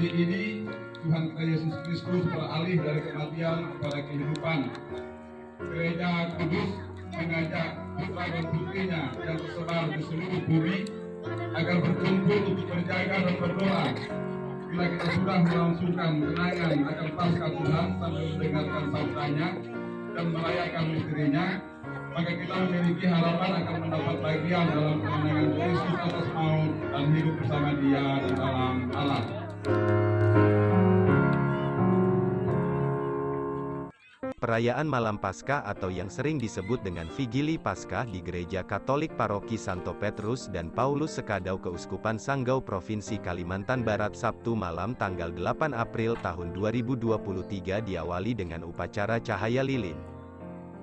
pagi ini Tuhan kita Yesus Kristus beralih dari kematian kepada kehidupan. Gereja Kudus mengajak putra dan putrinya yang tersebar di seluruh bumi agar berkumpul untuk berjaga dan berdoa. Bila kita sudah melangsungkan kenangan akan Paskah Tuhan sambil mendengarkan sabdanya dan merayakan misterinya, maka kita memiliki harapan akan mendapat bagian dalam kemenangan Kristus atas maut dan hidup bersama Dia di dalam Allah. Perayaan Malam Paskah atau yang sering disebut dengan Vigili Paskah di Gereja Katolik Paroki Santo Petrus dan Paulus Sekadau Keuskupan Sanggau Provinsi Kalimantan Barat Sabtu malam tanggal 8 April tahun 2023 diawali dengan upacara cahaya lilin.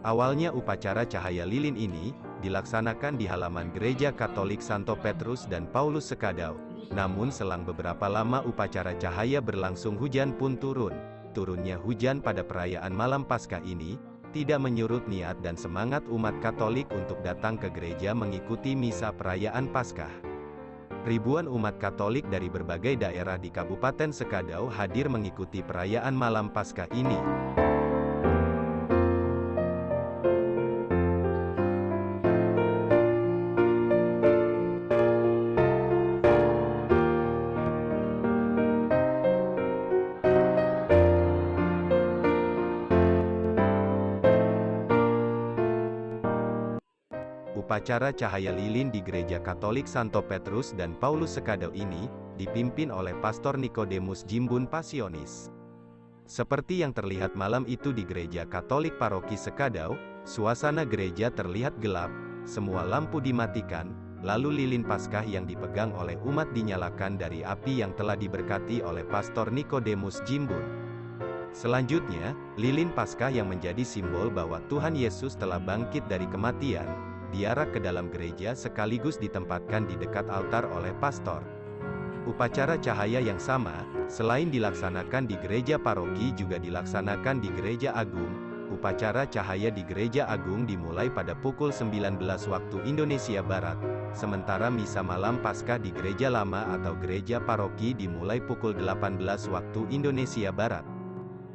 Awalnya upacara cahaya lilin ini dilaksanakan di halaman Gereja Katolik Santo Petrus dan Paulus Sekadau. Namun selang beberapa lama upacara cahaya berlangsung, hujan pun turun. Turunnya hujan pada perayaan Malam Paskah ini tidak menyurut niat dan semangat umat Katolik untuk datang ke gereja mengikuti misa perayaan Paskah. Ribuan umat Katolik dari berbagai daerah di Kabupaten Sekadau hadir mengikuti perayaan Malam Paskah ini. Upacara cahaya lilin di Gereja Katolik Santo Petrus dan Paulus Sekadau ini dipimpin oleh Pastor Nikodemus Jimbun Pasionis. Seperti yang terlihat malam itu di Gereja Katolik Paroki Sekadau, suasana gereja terlihat gelap, semua lampu dimatikan, lalu lilin Paskah yang dipegang oleh umat dinyalakan dari api yang telah diberkati oleh Pastor Nikodemus Jimbun. Selanjutnya, lilin Paskah yang menjadi simbol bahwa Tuhan Yesus telah bangkit dari kematian, diarak ke dalam gereja sekaligus ditempatkan di dekat altar oleh pastor. Upacara cahaya yang sama, selain dilaksanakan di gereja paroki juga dilaksanakan di gereja agung. Upacara cahaya di gereja agung dimulai pada pukul 19 waktu Indonesia Barat, sementara misa malam Paskah di gereja lama atau gereja paroki dimulai pukul 18 waktu Indonesia Barat.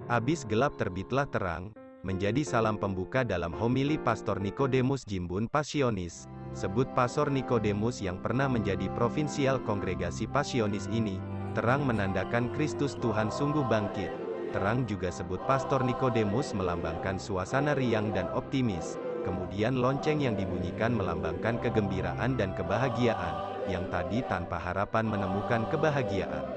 Habis gelap terbitlah terang, menjadi salam pembuka dalam homili Pastor Nikodemus Jimbun Pasionis. Sebut Pastor Nikodemus yang pernah menjadi provinsial kongregasi Pasionis ini, terang menandakan Kristus Tuhan sungguh bangkit. Terang juga sebut Pastor Nikodemus melambangkan suasana riang dan optimis. Kemudian lonceng yang dibunyikan melambangkan kegembiraan dan kebahagiaan, yang tadi tanpa harapan menemukan kebahagiaan.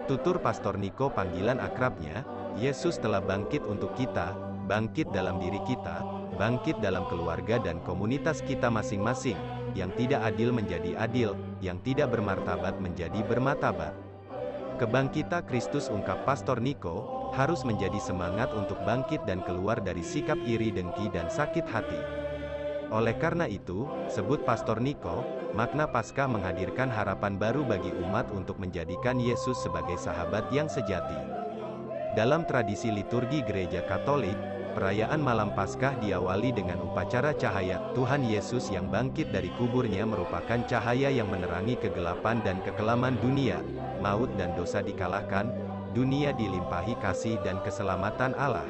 Tutur Pastor Niko panggilan akrabnya, Yesus telah bangkit untuk kita, bangkit dalam diri kita, bangkit dalam keluarga dan komunitas kita masing-masing, yang tidak adil menjadi adil, yang tidak bermartabat menjadi bermartabat. Kebangkitan Kristus, ungkap Pastor Niko, harus menjadi semangat untuk bangkit dan keluar dari sikap iri dengki dan sakit hati. Oleh karena itu, sebut Pastor Niko, makna Paskah menghadirkan harapan baru bagi umat untuk menjadikan Yesus sebagai sahabat yang sejati. Dalam tradisi liturgi Gereja Katolik, perayaan Malam Paskah diawali dengan upacara cahaya. Tuhan Yesus yang bangkit dari kuburnya merupakan cahaya yang menerangi kegelapan dan kekelaman dunia. Maut dan dosa dikalahkan, dunia dilimpahi kasih dan keselamatan Allah.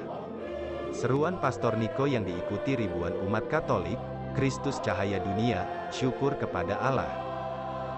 Seruan Pastor Niko yang diikuti ribuan umat Katolik, Kristus cahaya dunia, syukur kepada Allah.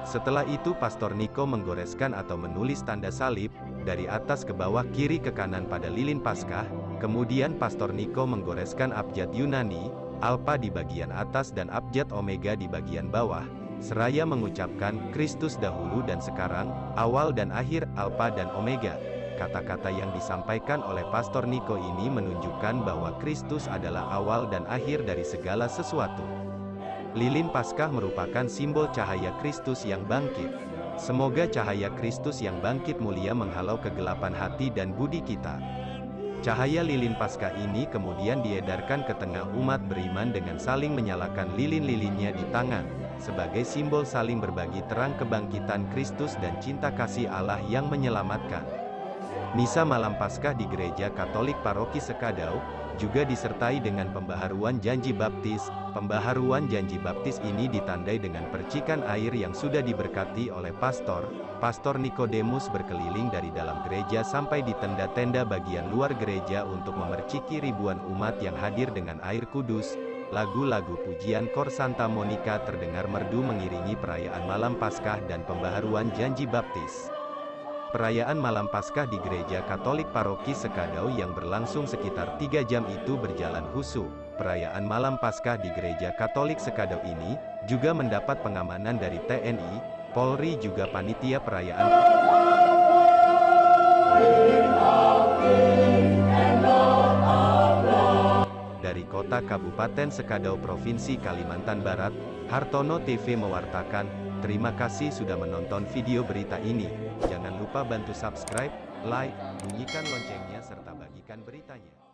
Setelah itu Pastor Niko menggoreskan atau menulis tanda salib, dari atas ke bawah kiri ke kanan pada lilin Paskah. Kemudian Pastor Niko menggoreskan abjad Yunani, Alpha di bagian atas dan abjad Omega di bagian bawah, seraya mengucapkan, Kristus dahulu dan sekarang, awal dan akhir, Alpha dan Omega. Kata-kata yang disampaikan oleh Pastor Niko ini menunjukkan bahwa Kristus adalah awal dan akhir dari segala sesuatu. Lilin Paskah merupakan simbol cahaya Kristus yang bangkit. Semoga cahaya Kristus yang bangkit mulia menghalau kegelapan hati dan budi kita. Cahaya lilin Paskah ini kemudian diedarkan ke tengah umat beriman dengan saling menyalakan lilin-lilinnya di tangan, sebagai simbol saling berbagi terang kebangkitan Kristus dan cinta kasih Allah yang menyelamatkan. Misa Malam Paskah di Gereja Katolik Paroki Sekadau juga disertai dengan pembaharuan janji baptis. Pembaharuan janji baptis ini ditandai dengan percikan air yang sudah diberkati oleh Pastor Nikodemus berkeliling dari dalam gereja sampai di tenda-tenda bagian luar gereja untuk memerciki ribuan umat yang hadir dengan air kudus. Lagu-lagu pujian Kor Santa Monica terdengar merdu mengiringi perayaan Malam Paskah dan pembaharuan janji baptis. Perayaan Malam Paskah di Gereja Katolik Paroki Sekadau yang berlangsung sekitar 3 jam itu berjalan husu. Perayaan Malam Paskah di Gereja Katolik Sekadau ini juga mendapat pengamanan dari TNI, Polri juga panitia perayaan. Dari Kota Kabupaten Sekadau Provinsi Kalimantan Barat, Hartono TV mewartakan. Terima kasih sudah menonton video berita ini. Jangan lupa bantu subscribe, like, bunyikan loncengnya serta bagikan beritanya.